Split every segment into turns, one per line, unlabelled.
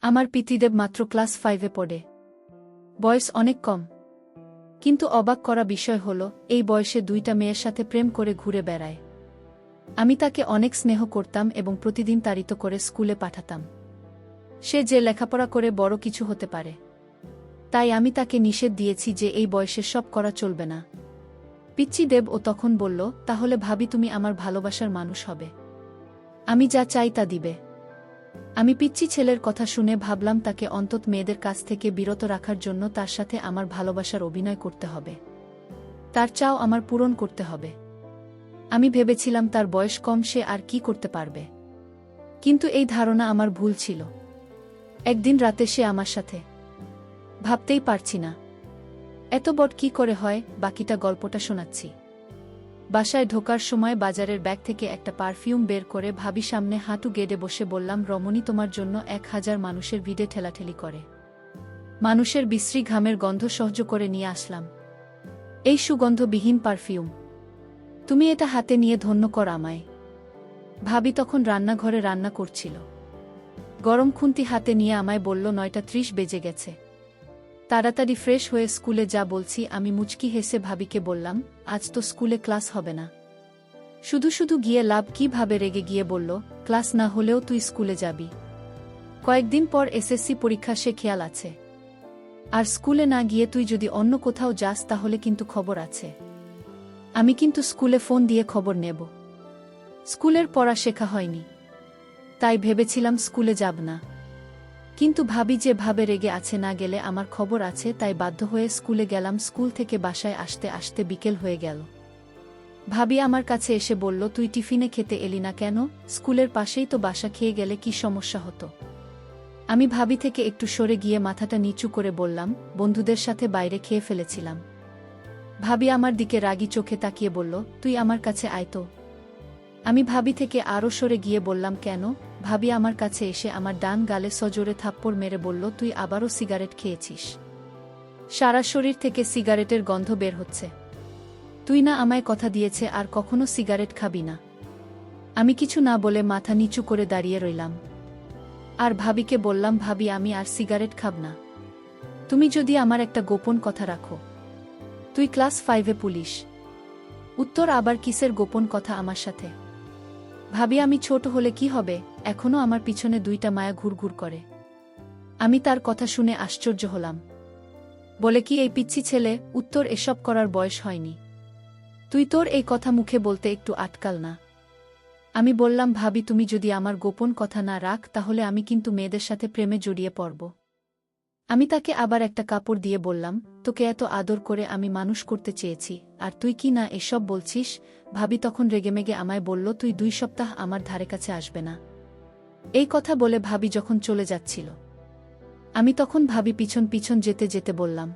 আমার পিতৃদেব মাত্র ক্লাস 5-এ পড়ে। বয়স অনেক কম। কিন্তু অবাক করা বিষয় হল, এই বয়সে 2টা মেয়ের সাথে প্রেম করে ঘুরে বেড়ায়। আমি তাকে অনেক স্নেহ করতাম এবং প্রতিদিন তাড়িত করে স্কুলে পাঠাতাম। সে যে লেখাপড়া করে বড় কিছু হতে পারে। তাই আমি তাকে নিষেধ দিয়েছি যে এই বয়সে সব করা চলবে না। পিচ্চি দেব ও তখন বলল, তাহলে ভাবি তুমি আমার ভালোবাসার মানুষ হবে। আমি যা চাই তা দিবে। আমি পিচ্চি ছেলের কথা শুনে ভাবলাম তাকে অন্তত মেয়েদের কাছ থেকে বিরত রাখার জন্য তার সাথে আমার ভালোবাসার অভিনয় করতে হবে। তার চাও আমার পূরণ করতে হবে। আমি ভেবেছিলাম তার বয়স কম, সে আর কি করতে পারবে। কিন্তু এই ধারণা আমার ভুল ছিল। একদিন রাতে সে আমার সাথে। ভাবতেই পারছি না এত বড় কি করে হয়। বাকিটা গল্পটা শোনাচ্ছি। বাসায় ঢোকার সময় বাজারের ব্যাগ থেকে একটা পারফিউম বের করে ভাবি সামনে হাঁটু গেড়ে বসে বললাম, রমণী তোমার জন্য 1000 মানুষের ভিড়ে ঠেলাঠেলি করে মানুষের বিশ্রী ঘামের গন্ধ সহ্য করে নিয়ে আসলাম এই সুগন্ধবিহীন পারফিউম। তুমি এটা হাতে নিয়ে ধন্য কর আমায়। ভাবি তখন রান্নাঘরে রান্না করছিল। গরম খুন্তি হাতে নিয়ে আমায় বলল, 9:30 বেজে গেছে, তাড়াতাড়ি ফ্রেশ হয়ে স্কুলে যা। বলছি আমি মুচকি হেসে ভাবিকে বললাম, আজ তো স্কুলে ক্লাস হবে না। শুধু শুধু গিয়ে লাভ কি? ভাবে রেগে গিয়ে বলল, ক্লাস না হলেও তুই স্কুলে যাবি। কয়েকদিন পর এসএসসি পরীক্ষা, সে খেয়াল আছে। আর স্কুলে না গিয়ে তুই যদি অন্য কোথাও যাস তাহলে কিন্তু খবর আছে। আমি কিন্তু স্কুলে ফোন দিয়ে খবর নেব। স্কুলের পড়া শেখা হয়নি, তাই ভেবেছিলাম স্কুলে যাব না। কিন্তু ভাবি যে ভাবে রেগে আছে, না গেলে আমার খবর আছে, তাই বাধ্য হয়ে স্কুলে গেলাম। স্কুল থেকে বাসায় আসতে আসতে বিকেল হয়ে গেল। ভাবি আমার কাছে এসে বলল, তুই টিফিনে খেতে এলি না কেন? স্কুলের পাশেই তো বাসা, খেয়ে গেলে কি সমস্যা হতো? আমি ভাবি থেকে একটু সরে গিয়ে মাথাটা নিচু করে বললাম, বন্ধুদের সাথে বাইরে খেয়ে ফেলেছিলাম। ভাবি আমার দিকে রাগী চোখে তাকিয়ে বলল, তুই আমার কাছে আয় তো। আমি ভাবি থেকে আরও সরে গিয়ে বললাম, কেন? ভাবি আমার কাছে এসে আমার ডান গালে সজোরে থাপ্পড় মেরে বলল, তুই আবারও সিগারেট খেয়েছিস। সারা শরীর থেকে সিগারেটের গন্ধ বের হচ্ছে। তুই না আমায় কথা দিয়েছে আর কখনো সিগারেট খাবি না? আমি কিছু না বলে মাথা নিচু করে দাঁড়িয়ে রইলাম। আর ভাবিকে বললাম, ভাবি আমি আর সিগারেট খাব না। তুমি যদি আমার একটা গোপন কথা রাখো। তুই ক্লাস 5-এ পুলিশ। উত্তর, আবার কিসের গোপন কথা আমার সাথে? ভাবি, আমি ছোট হলে কি হবে, এখনো আমার পিছনে 2টা মায়া ঘুরঘুর করে। আমি তার কথা শুনে আশ্চর্য হলাম। বলে কি এই পিচ্চি ছেলে? উত্তর, এসব করার বয়স হয়নি। তুই তোর এই কথা মুখে বলতে একটু আটকাল না। আমি বললাম, ভাবি তুমি যদি আমার গোপন কথা না রাখ তাহলে আমি কিন্তু মেয়েদের সাথে প্রেমে জড়িয়ে পড়ব। আমি তাকে আবার একটা কাপড় দিয়ে বললাম, তোকে এত আদর করে আমি মানুষ করতে চেয়েছি, আর তুই কি না এসব বলছিস? ভাবি তখন রেগেমেগে আমায় বলল, তুই 2 সপ্তাহ আমার ধারে কাছে আসবে না। এই কথা বলে ভাবি যখন চলে যাচ্ছিল, আমি তখন ভাবি পিছন পিছন যেতে যেতে বললাম,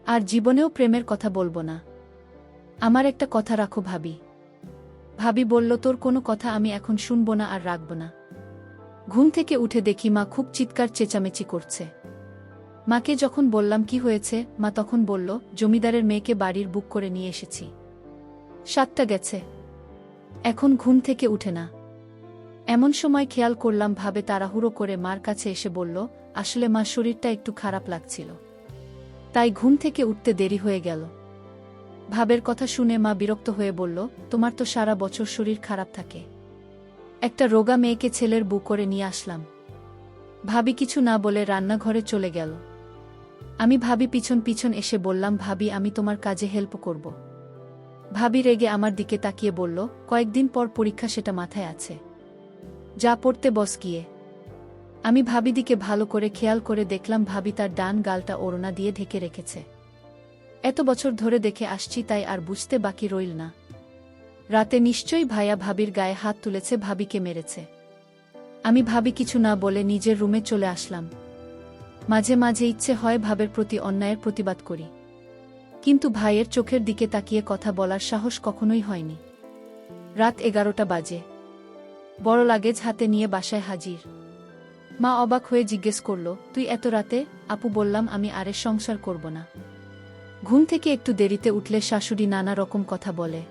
আর জীবনেও প্রেমের কথা বলবো না। আমার একটা কথা রাখো ভাবি। ভাবি বলল, তোর কোনো কথা আমি এখন শুনবো না আর রাখব না। ঘুম থেকে উঠে দেখি মা খুব চিৎকার চেঁচামেচি করছে। মাকে যখন বললাম কি হয়েছে, মা তখন বলল, জমিদারের মেয়েকে বাড়ির বুক করে নিয়ে এসেছি। 7টা গেছে, এখন ঘুম থেকে উঠে না। এমন সময় খেয়াল করলাম ভাবে তাড়াহুড়ো করে মার কাছে এসে বলল, আসলে মা শরীরটা একটু খারাপ লাগছিল, তাই ঘুম থেকে উঠতে দেরি হয়ে গেল। ভাবের কথা শুনে মা বিরক্ত হয়ে বলল, তোমার তো সারা বছর শরীর খারাপ থাকে, একটা রোগা মেয়েকে ছেলের বউ করে নিয়ে আসলাম। ভাবি কিছু না বলে রান্নাঘরে চলে গেল। আমি ভাবি পিছন পিছন এসে বললাম, ভাবি আমি তোমার কাজে হেল্প করব। ভাবি রেগে আমার দিকে তাকিয়ে বলল, কয়েকদিন পর পরীক্ষা, সেটা মাথায় আছে, যা পড়তে বস গিয়ে। আমি ভাবি দিকে ভালো করে খেয়াল করে দেখলাম ভাবি তার ডান গালটা ওড়না দিয়ে ঢেকে রেখেছে। এত বছর ধরে দেখে আসছি, তাই আর বুঝতে বাকি রইল না। রাতে নিশ্চয়ই ভাইয়া ভাবির গায়ে হাত তুলেছে, ভাবিকে মেরেছে। আমি ভাবি কিছু না বলে নিজের রুমে চলে আসলাম। মাঝে মাঝে ইচ্ছে হয় ভাবের প্রতি অন্যায়ের প্রতিবাদ করি, কিন্তু ভাইয়ের চোখের দিকে তাকিয়ে কথা বলার সাহস কখনোই হয়নি। রাত 11টা বাজে। বড় লাগেজ হাতে নিয়ে বাসায় হাজির। মা অবাক হয়ে জিজ্ঞেস করল, তুই এত রাতে? আপু বললাম, আমি আরে সংসার করব না। ঘুম থেকে একটু দেরিতে উঠলে শাশুড়ি নানা রকম কথা বলে,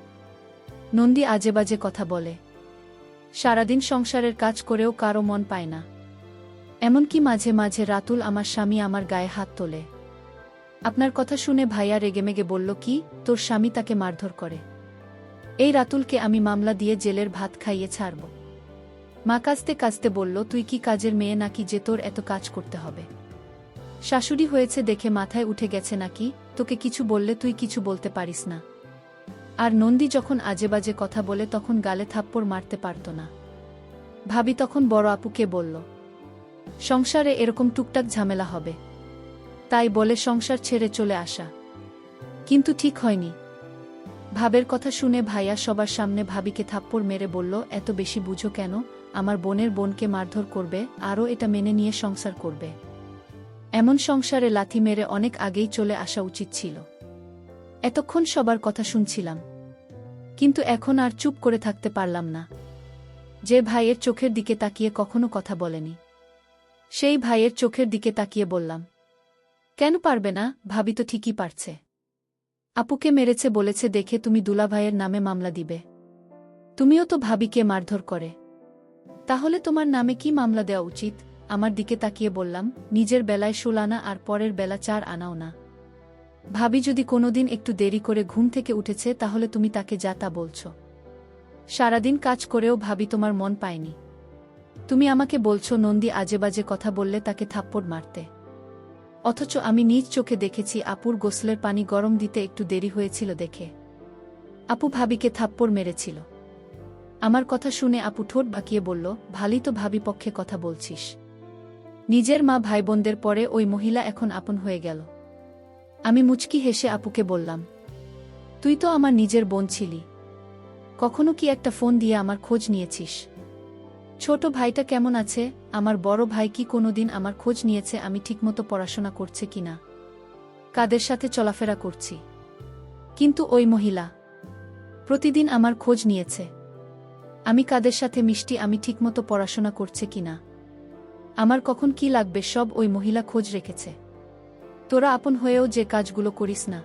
নন্দী আজেবাজে কথা বলে, সারাদিন সংসারের কাজ করেও কারো মন পায় না। এমনকি মাঝে মাঝে রাতুল আমার স্বামী আমার গায়ে হাত তোলে। আপনার কথা শুনে ভাইয়া রেগেমেগে বলল, কি, তোর স্বামী তাকে মারধর করে? এই রাতুলকে আমি মামলা দিয়ে জেলের ভাত খাইয়ে ছাড়ব। মা কাঁদতে কাঁদতে বলল, তুই কি কাজের মেয়ে নাকি যে তোর এত কাজ করতে হবে? শাশুড়ি হয়েছে দেখে মাথায় উঠে গেছে নাকি? তোকে কিছু বললে তুই কিছু বলতে পারিস না? আর নন্দী যখন আজেবাজে কথা বলে তখন গালে থাপ্পড় মারতে পারত না। ভাবি তখন বড় আপুকে বলল, সংসারে এরকম টুকটাক ঝামেলা হবে, তাই বলে সংসার ছেড়ে চলে আসা। কিন্তু ঠিক হয়নি। ভাবের কথা শুনে ভাইয়া সবার সামনে ভাবিকে থাপ্পড় মেরে বলল, এত বেশি বুঝো কেন? আমার বোনের বোনকে মারধর করবে, আরও এটা মেনে নিয়ে সংসার করবে? এমন সংসারে লাথি মেরে অনেক আগেই চলে আসা উচিত ছিল। এতক্ষণ সবার কথা শুনছিলাম, কিন্তু এখন আর চুপ করে থাকতে পারলাম না। যে ভাইয়ের চোখের দিকে তাকিয়ে কখনো কথা বলেনি, সেই ভাইয়ের চোখের দিকে তাকিয়ে বললাম, কেন পারবে না? ভাবি তো ঠিকই পারছে। আপুকে মেরেছে বলেছে দেখে তুমি দুলাভাইয়ের নামে মামলা দিবে? তুমিও তো ভাবিকে মারধর করে, তাহলে তোমার নামে কি মামলা দেওয়া উচিত? আমার দিকে তাকিয়ে বললাম, নিজের বেলায় 16 আনা আর পরের বেলা 4 আনাও না। ভাবি যদি কোনোদিন একটু দেরি করে ঘুম থেকে উঠেছে তাহলে তুমি তাকে যা তা বলছ। সারাদিন কাজ করেও ভাবি তোমার মন পায়নি। তুমি আমাকে বলছো নন্দী আজেবাজে কথা বললে তাকে থাপ্পড় মারতে, অথচ আমি নিজ চোখে দেখেছি আপুর গোসলের পানি গরম দিতে একটু দেরি হয়েছিল দেখে আপু ভাবিকে থাপ্পড় মেরেছিল। আমার কথা শুনে আপু ঠোঁট বাঁকিয়ে বলল, ভালোই তো ভাবি পক্ষে কথা বলছিস। নিজের মা ভাইবোনদের পরে ওই মহিলা এখন আপন হয়ে গেল। আমি মুচকি হেসে আপুকে বললাম, তুই তো আমার নিজের বোন ছিলি, কখনো কি একটা ফোন দিয়ে আমার খোঁজ নিয়েছিস? ছোট ভাইটা কেমন আছে? আমার বড় ভাই কি কোনোদিন আমার খোঁজ নিয়েছে আমি ঠিকমতো পড়াশোনা করছে কিনা, কাদের সাথে চলাফেরা করছি? কিন্তু ওই মহিলা প্রতিদিন আমার খোঁজ নিয়েছে, আমি কাদের সাথে মিষ্টি, আমি ঠিকমতো পড়াশোনা করছে কিনা, আমার কখন কি লাগবে সব ওই মহিলা খোঁজ রেখেছে। তোরা আপন হয়েও যে কাজগুলো করিস না,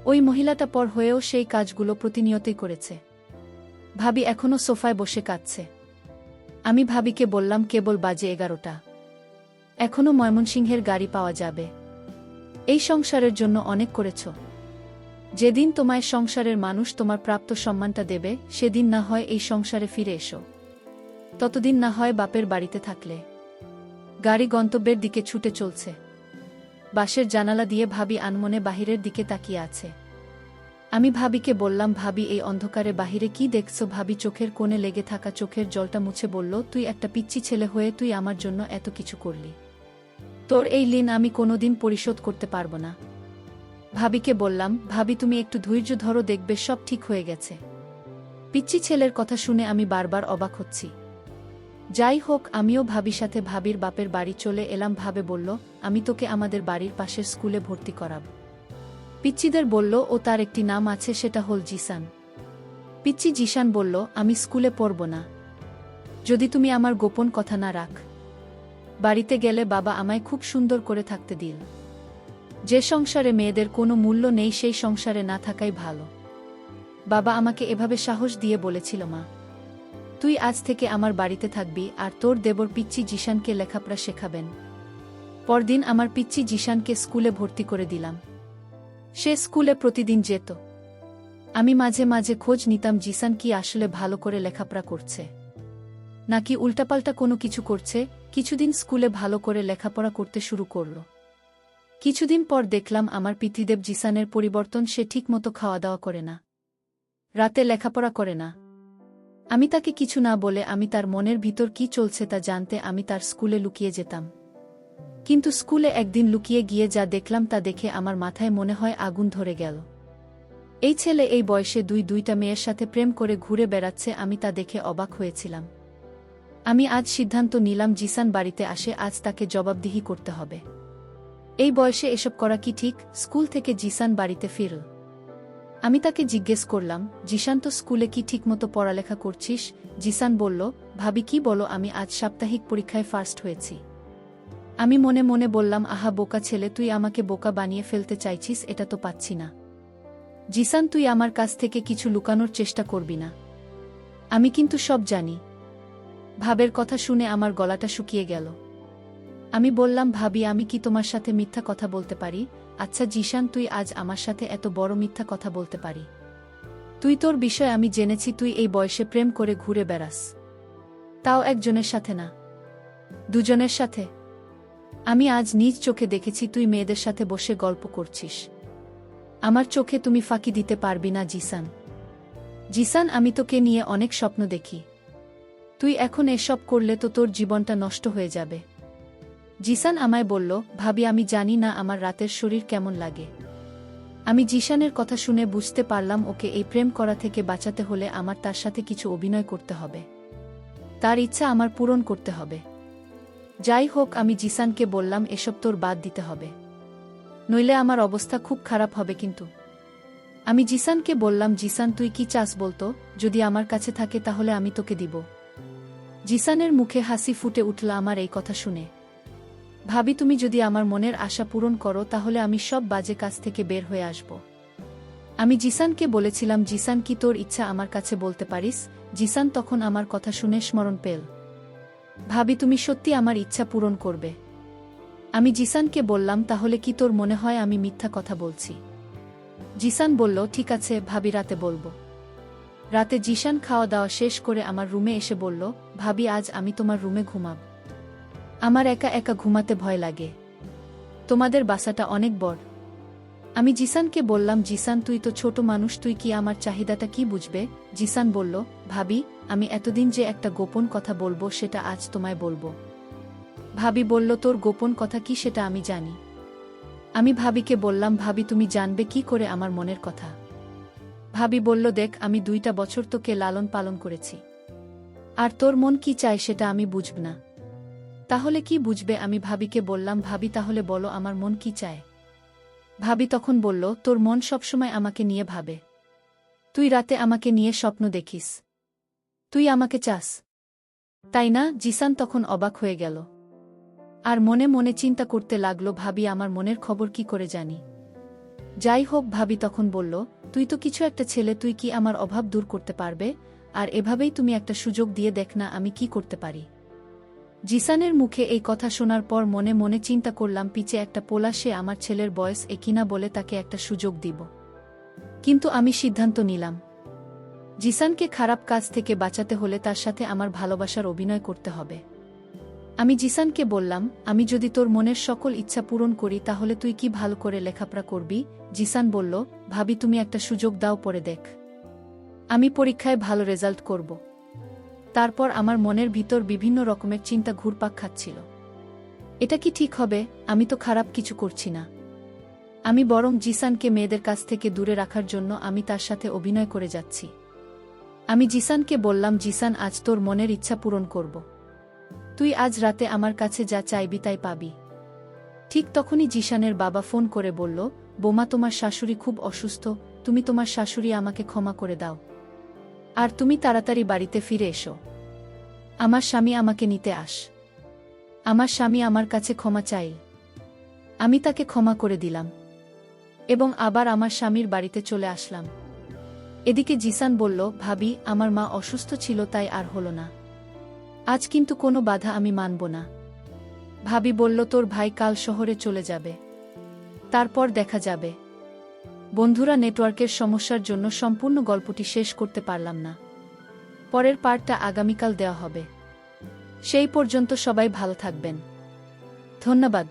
ওই মহিলাটা পর হয়েও সেই কাজগুলো প্রতিনিয়তই করেছে। ভাবি এখনো সোফায় বসে কাঁদছে। আমি ভাবিকে বললাম, কেবল বাজে 11টা, এখনো ময়মনসিংহের গাড়ি পাওয়া যাবে। এই সংসারের জন্য অনেক করেছ, যেদিন তোমায় সংসারের মানুষ তোমার প্রাপ্ত সম্মানটা দেবে সেদিন না হয় এই সংসারে ফিরে এসো, ততদিন না হয় বাপের বাড়িতে থাকলে। গাড়ি গন্তব্যের দিকে ছুটে চলছে। বাসের জানালা দিয়ে ভাবি আনমনে বাহিরের দিকে তাকিয়ে আছে। আমি ভাবিকে বললাম, ভাবি এই অন্ধকারে বাহিরে কি দেখছো? ভাবি চোখের কোণে লেগে থাকা চোখের জলটা মুছে বলল, তুই একটা পিচ্চি ছেলে হয়ে তুই আমার জন্য এত কিছু করলি, তোর এই ঋণ আমি কোনোদিন পরিশোধ করতে পারবো না। ভাবিকে বললাম, ভাবি তুমি একটু ধৈর্য ধরো, দেখবে সব ঠিক হয়ে গেছে। পিচ্চি ছেলের কথা শুনে আমি বারবার অবাক হচ্ছি। যাই হোক, আমিও ভাবির সাথে ভাবির বাপের বাড়ি চলে এলাম। ভাবে বলল, আমি তোকে আমাদের বাড়ির পাশের স্কুলে ভর্তি করাব। পিচ্চিদের বলল, ও তার একটি নাম আছে, সেটা হল জিসান। পিচ্চি জিসান বলল, আমি স্কুলে পড়ব না, যদি তুমি আমার গোপন কথা না রাখ। বাড়িতে গেলে বাবা আমায় খুব সুন্দর করে থাকতে দিল। যে সংসারে মেয়েদের কোনো মূল্য নেই সেই সংসারে না থাকাই ভালো। বাবা আমাকে এভাবে সাহস দিয়ে বলেছিল, মা তুই আজ থেকে আমার বাড়িতে থাকবি আর তোর দেবর পিচ্চি জিসানকে লেখাপড়া শেখাবেন। পরদিন আমার পিচ্চি জিসানকে স্কুলে ভর্তি করে দিলাম। সে স্কুলে প্রতিদিন যেত। আমি মাঝে মাঝে খোঁজ নিতাম জিসান কি আসলে ভালো করে লেখাপড়া করছে নাকি উল্টাপাল্টা কোনো কিছু করছে। কিছুদিন স্কুলে ভালো করে লেখাপড়া করতে শুরু করল। কিছুদিন পর দেখলাম আমার পিতৃদেব জিসানের পরিবর্তন, সে ঠিকমতো খাওয়া দাওয়া করে না, রাতে লেখাপড়া করে না। আমি তাকে কিছু না বলে আমি তার মনের ভিতর কি চলছে তা জানতে আমি তার স্কুলে লুকিয়ে যেতাম। কিন্তু স্কুলে একদিন লুকিয়ে গিয়ে যা দেখলাম তা দেখে আমার মাথায় মনে হয় আগুন ধরে গেল। এই ছেলে এই বয়সে দুইটা মেয়ের সাথে প্রেম করে ঘুরে বেড়াচ্ছে, আমি তা দেখে অবাক হয়েছিলাম। আমি আজ সিদ্ধান্ত নিলাম, জিসান বাড়িতে আসে আজ তাকে জবাবদিহি করতে হবে। এই বয়সে এসব করা কি ঠিক? স্কুল থেকে জিসান বাড়িতে ফিরল। আমি তাকে জিজ্ঞেস করলাম, জিসান তো স্কুলে কি ঠিকমতো পড়ালেখা করছিস? জিসান বলল, ভাবি কি বলো, আমি আজ সাপ্তাহিক পরীক্ষায় ফার্স্ট হয়েছি। আমি মনে মনে বললাম, আহা বোকা ছেলে, তুই আমাকে বোকা বানিয়ে ফেলতে চাইছিস, এটা তো পাচ্ছি না। জিসান, তুই আমার কাছ থেকে কিছু লুকানোর চেষ্টা করবি না, আমি কিন্তু সব জানি। ভাবের কথা শুনে আমার গলাটা শুকিয়ে গেল। আমি বললাম, ভাবি আমি কি তোমার সাথে মিথ্যা কথা বলতে পারি? আচ্ছা জিশান, তুই আজ আমার সাথে এত বড় মিথ্যা কথা বলতে পারি? তুই তোর বিষয় আমি জেনেছি, তুই এই বয়সে প্রেম করে ঘুরে বেড়াস, তাও একজনের সাথে না, দুজনের সাথে। আমি আজ নিজ চোখে দেখেছি তুই মেয়েদের সাথে বসে গল্প করছিস। আমার চোখে তুমি ফাঁকি দিতে পারবি না জিসান। জিসান, আমি তোকে নিয়ে অনেক স্বপ্ন দেখি। তুই এখন এসব করলে তো তোর জীবনটা নষ্ট হয়ে যাবে। জিসান আমায় বলল, ভাবি আমি জানি না আমার রাতের শরীর কেমন লাগে। আমি জিসানের কথা শুনে বুঝতে পারলাম ওকে এই প্রেম করা থেকে বাঁচাতে হলে আমার তার সাথে কিছু অভিনয় করতে হবে, তার ইচ্ছা আমার পূরণ করতে হবে। যাই হোক, আমি জিসানকে বললাম এসব তোর বাদ দিতে হবে, নইলে আমার অবস্থা খুব খারাপ হবে। কিন্তু আমি জিসানকে বললাম, জিসান তুই কি চাস বলতো? যদি আমার কাছে থাকে তাহলে আমি তোকে দিব। জিসানের মুখে হাসি ফুটে উঠল আমার এই কথা শুনে। ভাবি তুমি যদি আমার মনের আশা পূরণ করো তাহলে আমি সব বাজে কাজ থেকে বের হয়ে আসব। আমি জিসানকে বলেছিলাম, জিসান কি তোর ইচ্ছা আমার কাছে বলতে পারিস? জিসান তখন আমার কথা শুনে স্মরণ পেল। ভাবি তুমি সত্যি আমার ইচ্ছা পূরণ করবে? আমি জিসানকে বললাম, তাহলে কি তোর মনে হয় আমি মিথ্যা কথা বলছি? জিসান বলল, ঠিক আছে ভাবি, রাতে বলবো। রাতে জিসান খাওয়া দাওয়া শেষ করে আমার রুমে এসে বলল, ভাবি আজ আমি তোমার রুমে ঘুমাব। আমার একা একা ঘুমাতে ভয় লাগে, তোমাদের বাসাটা অনেক বড়। আমি জিসানকে বললাম, জিসান তুই তো ছোট মানুষ, তুই কি আমার চাহিদাটা কি বুঝবে? জিসান বলল, ভাবি আমি এতদিন যে একটা গোপন কথা বলবো সেটা আজ তোমায় বলবো। ভাবি বলল, তোর গোপন কথা কি সেটা আমি জানি। আমি ভাবিকে বললাম, ভাবি তুমি জানবে কি করে আমার মনের কথা? ভাবি বলল, দেখ আমি 2টা বছর তোকে লালন পালন করেছি, আর তোর মন কি চায় সেটা আমি বুঝব না, তাহলে কি বুঝবে? আমি ভাবিকে বললাম, ভাবি তাহলে বলো আমার মন কি চায়? ভাবি তখন বলল, তোর মন সবসময় আমাকে নিয়ে ভাবে, তুই রাতে আমাকে নিয়ে স্বপ্ন দেখিস, তুই আমাকে চাস, তাই না? জিসান তখন অবাক হয়ে গেল, আর মনে মনে চিন্তা করতে লাগলো, ভাবি আমার মনের খবর কি করে জানি? যাই হোক, ভাবি তখন বলল, তুই তো কিছু একটা ছেলে, তুই কি আমার অভাব দূর করতে পারবে? আর এভাবেই তুমি একটা সুযোগ দিয়ে দেখ না আমি কি করতে পারি। জিসানের মুখে এই কথা শোনার পর মনে মনে চিন্তা করলাম, পিছে একটা পোলা, সে আমার ছেলের বয়স কিনা বলে তাকে একটা সুযোগ দিব। কিন্তু আমি সিদ্ধান্ত নিলাম, জিসানকে খারাপ কাজ থেকে বাঁচাতে হলে তার সাথে আমার ভালোবাসার অভিনয় করতে হবে। আমি জিসানকে বললাম, আমি যদি তোর মনের সকল ইচ্ছা পূরণ করি তাহলে তুই কি ভালো করে লেখাপড়া করবি? জিসান বলল, ভাবি তুমি একটা সুযোগ দাও, পরে দেখ, আমি পরীক্ষায় ভালো রেজাল্ট করব। তারপর আমার মনের ভিতর বিভিন্ন রকমের চিন্তা ঘুরপাক খাচ্ছিল। এটা কি ঠিক হবে? আমি তো খারাপ কিছু করছি না। আমি বরং জিসানকে মেয়েদের কাছ থেকে দূরে রাখার জন্য আমি তার সাথে অভিনয় করে যাচ্ছি। আমি জিসানকে বললাম, জিসান আজ তোর মনের ইচ্ছা পূরণ করব। তুই আজ রাতে আমার কাছে যা চাইবি তাই পাবি। ঠিক তখনই জিসানের বাবা ফোন করে বলল, বোমা তোমার শাশুড়ি খুব অসুস্থ, তুমি তোমার শাশুড়ি আমাকে ক্ষমা করে দাও, আর তুমি তাড়াতাড়ি বাড়িতে ফিরে এসো। আমার স্বামী আমাকে নিতে আস। আমার স্বামী আমার কাছে ক্ষমা চাই। আমি তাকে ক্ষমা করে দিলাম এবং আবার আমার স্বামীর বাড়িতে চলে আসলাম। এদিকে জিসান বলল, ভাবি আমার মা অসুস্থ ছিল তাই আর হলো না, আজ কিন্তু কোনো বাধা আমি মানব না। ভাবি বলল, তোর ভাই কাল শহরে চলে যাবে, তারপর দেখা যাবে। বন্ধুরা, নেটওয়ার্কের সমস্যার জন্য সম্পূর্ণ গল্পটি শেষ করতে পারলাম না, পরের পার্টটা আগামীকাল দেওয়া হবে। সেই পর্যন্ত সবাই ভালো থাকবেন। ধন্যবাদ।